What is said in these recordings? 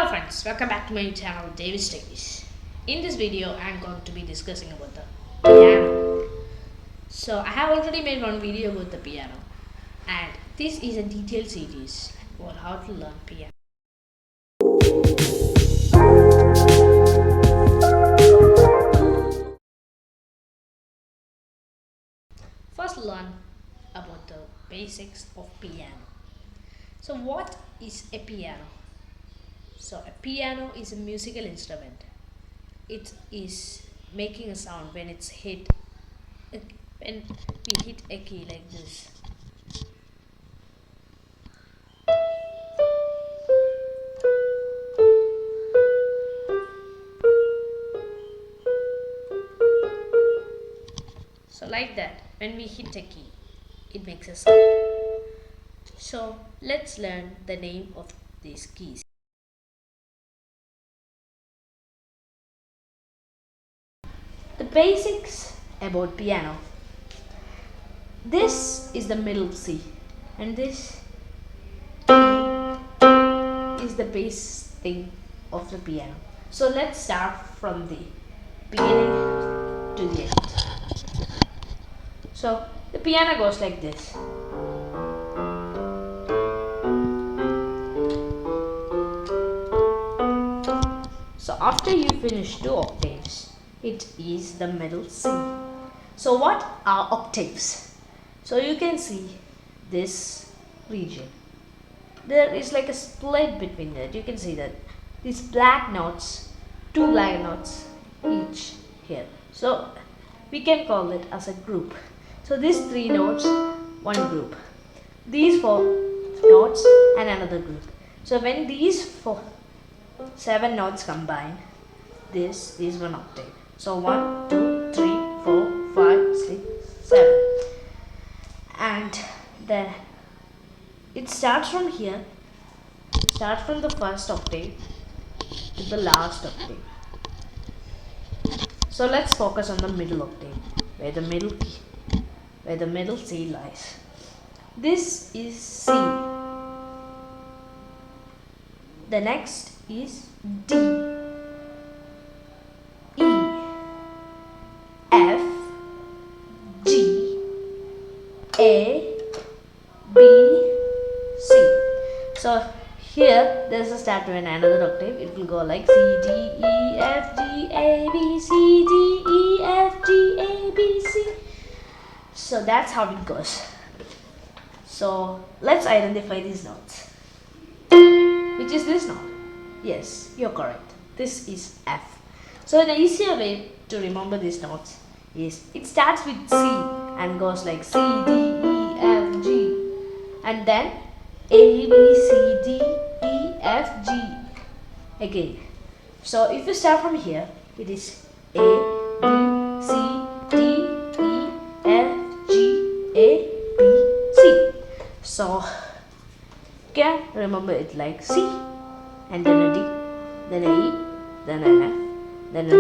friends, welcome back to my channel Techies. In this video I am going to be discussing about the piano. So I have already made one video about the piano, and this is a detailed series about how to learn piano. First, learn about the basics of piano. So what is a piano? So a piano is a musical instrument. It is making a sound when it's hit, when we hit a key like this. So like that, when we hit a key, it makes a sound. So let's learn the name of these keys. The basics about piano. This is the middle C, and this is the base thing of the piano. So let's start from the beginning to the end. So the piano goes like this. So after you finish 2 octaves, it is the middle C. So what are octaves? So you can see this region. There is like a split between that. You can see that these black notes, 2 black notes each here. So we can call it as a group. So these 3 notes, one group. These 4 notes and another group. So when these 7 notes combine, this is 1 octave. So 1, 2, 3, 4, 5, 6, 7. And then it starts from here, starts from the first octave to the last octave. So let's focus on the middle octave, where the middle key, where the middle C lies. This is C. The next is D, E, F, G, A, B, C. So here there is a start to another octave. It will go like C, D, E, F, G, A, B, C, D, E, F, G, A, B, C. So that's how it goes. So let's identify these notes. Which is this note? Yes, you're correct. This is F. So an easier way to remember these notes is it starts with C and goes like C, D, E, F, G, and then A, B, C, D, E, F, G again. So if you start from here, it is A, B, C, D, E, F, G, A, B, C. So you can remember it like C, and then a D, then a E, then an F, then a G.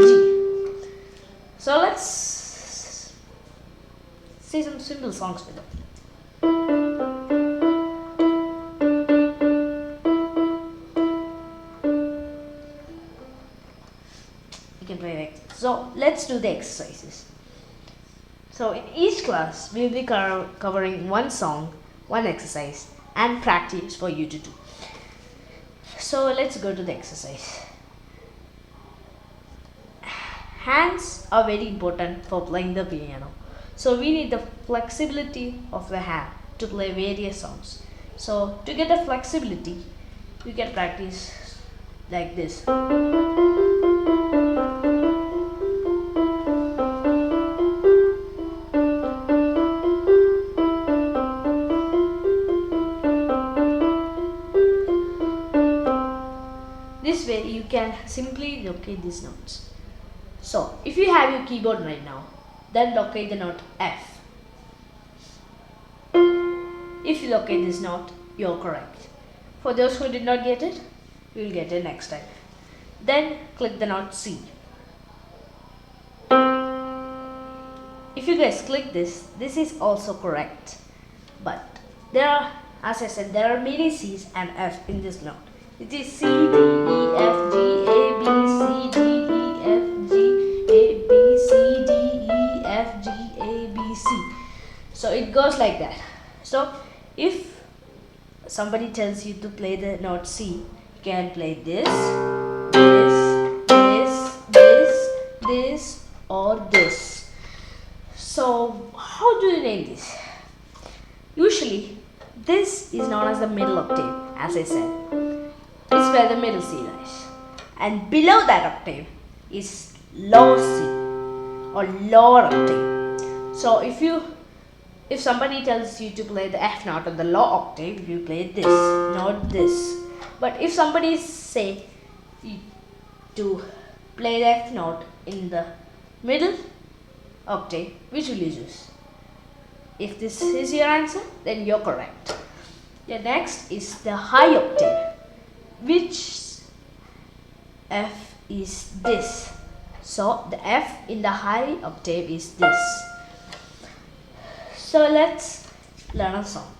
So let's see some simple songs with it. You can play like this. So let's do the exercises. So in each class, we will be covering one song, one exercise, and practice for you to do. So let's go to the exercise. Hands are very important for playing the piano. So we need the flexibility of the hand to play various songs. So to get the flexibility, you can practice like this. This way you can simply locate these notes. So if you have your keyboard right now, then locate the note F. If you locate this note, you're correct. For those who did not get it, you will get it next time. Then click the note C. If you guys click this is also correct. But there are, as I said, there are many C's and F in this note. It is C, D, E, F, G, A, B, C, D, E, F, G, A, B, C, D, E, F, G, A, B, C. So it goes like that. So if somebody tells you to play the note C, you can play this, this, or this. So how do you name this? Usually, this is known as the middle octave, as I said. It's where the middle C lies. And below that octave is low C or lower octave. So if somebody tells you to play the F note on the low octave, you play this, not this. But if somebody say to play the F note in the middle octave, which will you choose? If this is your answer, then you're correct. The next is the high octave, which F is this. So the F in the high octave is this. So let's learn a song.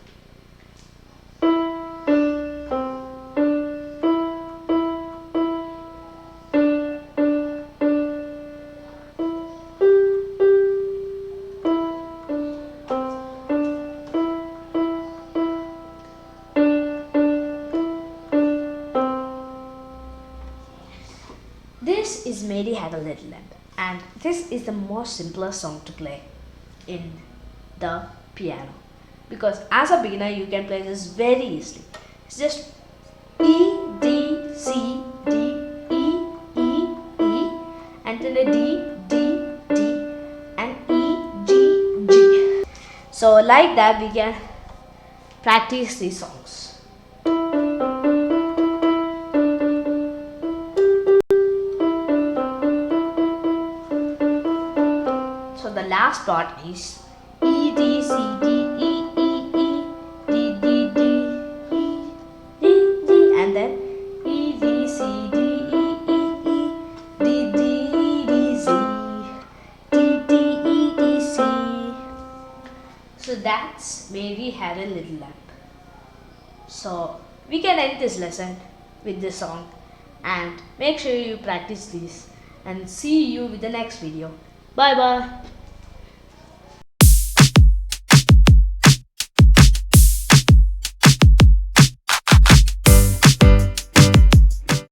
This is Mary Had a Little Lamb, and this is the most simplest song to play in the piano, because as a beginner you can play this very easily. It's just E, D, C, D, E, E, E, and then a D, D, D, and E, G, G. So like that we can practice these songs. So the last part is E, D, C, D, E, E, E, D, D, D, E, D, D, and then E, D, C, D, E, E, E, D, D, D, C, D, D, E, D, C. So that's Mary Had a Little Lamb. So we can end this lesson with this song, and make sure you practice this, and see you with the next video. Bye bye.